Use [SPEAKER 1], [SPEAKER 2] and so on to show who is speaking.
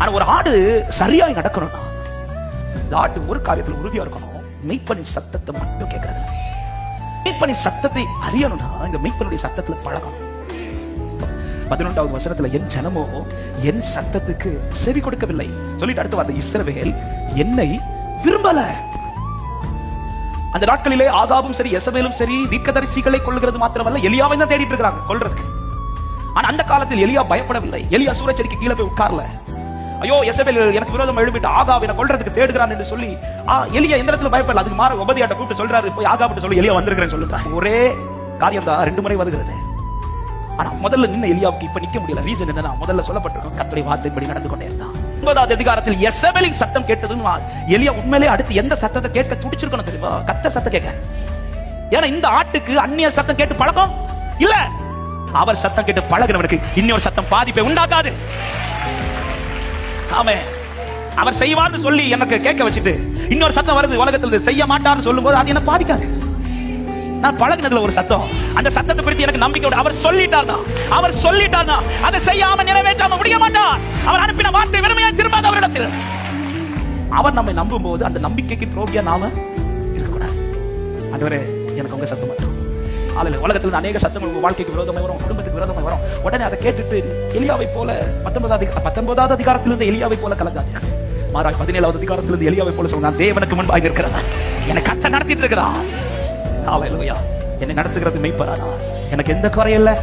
[SPEAKER 1] ஆனா ஒரு ஆடு சரியாய் நடக்கணும்னா இந்த ஆட்டு ஒரு காரியத்தில் உறுதியா இருக்கணும். மெய்ப்பனின் சத்தத்தை மட்டும் கேட்கறது. மெய்ப்பனின் சத்தத்தை அறியணும்னா இந்த மெய்ப்பனுடைய சத்தத்துல பழகணும். 11வது வசனத்துல என் ஜனமோ என் சத்தத்துக்கு செவி கொடுக்கவில்லை சொல்லிட்டு அடுத்த வார்த்தை இஸ்ரவேல் என்னை விரும்பல. அந்த நாட்களிலே ஆகாபும் சரி எசபேலும் சரி தீர்க்கதரிசிகளை கொள்ளுகிறது மாத்திரமல்ல எலியாவை தான் தேடிட்டு இருக்காங்க கொல்றதுக்கு. ஆனா அந்த காலத்தில் எலியா பயப்படவில்லை. எலியா சூரச்செடிக்கு கீழே போய் உட்கார்ல. ஐயோ எசபேல் எனக்கு விரோதம் எழுப்பிட்டு ஆகாப் என்ன கொல்றதுக்கு தேடுகிறான் என்று சொல்லி எலியா எந்த இடத்துல பயப்படல. அதுக்கு மாற உபதியாட்ட கூப்பிட்டு சொல்றாரு போய் ஆகாப்ட்டு சொல்லி எலியா வந்திருக்கிறேன்னு சொல்லுறாரு. ஒரே காரியம் தான் 2 முறை வருகிறது. ஆனா முதல்ல நின்ன எலியாவுக்கு இப்ப நிக்க முடியல. ரீசன் என்னன்னா முதல்ல சொல்லப்பட்டிருக்கும் கர்த்தருடைய வார்த்தையின்படி நடந்து கொண்டே இருந்தான். 9வது அதிகாரத்தில் எசபேலின் சத்தம் கேட்டதுன்னு எலியா உண்மையிலே அடுத்து எந்த சத்தத்தை கேட்க துடிச்சிருக்கணும் தெரியுமா? கர்த்தர் சத்தம் கேட்க. ஏன்னா இந்த ஆட்டுக்கு அந்நிய சத்தம் கேட்டு பழக்கம் இல்ல. அவர் சத்தம் கேட்டு பழகினவனுக்கு இன்னொரு சத்தம் பாதிப்பை உண்டாக்காது. ஆமே, அவர் செய்வார்னு சொல்லி எனக்கு கேட்க வச்சுட்டு இன்னொரு சத்தம் வருது உலகத்தில் செய்ய மாட்டார்னு சொல்லும் போது அது என்ன பாதிக்காது. நான் பழகினதுல ஒரு சத்தம், அந்த சத்தத்தை குறித்து எனக்கு நம்பிக்கை. அவர் சொல்லிட்டார்னா அதை செய்யாம நிறைவேற்றாம முடிய மாட்டார். அவர் அனுப்பின வார்த்தை வெறுமையாக திரும்பாத அவரிடத்தில். அவர் நம்மை நம்பும் போது அந்த நம்பிக்கைக்கு துரோகியா நாம இருக்கக்கூடாது. ஆண்டவரே எனக்கு உங்க சத்தம் மட்டும் உலகத்தில் அநேக சத்தங்கள் உங்க வாழ்க்கைக்கு விரோதமாய் வரும், குடும்பத்துக்கு விரோதமாய் வரும். உடனே அதை கேட்டுட்டு எலியாவை போல 19வது அதிகாரத்திலிருந்து எலியாவை போல கலங்காதீர்கள். மாறாய் 17வது அதிகாரத்திலிருந்து எலியாவை போல சொல்ல நான் தேவனுக்கு முன்பாக இருக்கிறவன், என்னை கர்த்தர் நடத்திட்டு இருக்கிறான். ஹல்லேலூயா. என்னை நடத்துகிறது மெய்ப்பரானா, எனக்கு எந்த குறையும் இல்லை.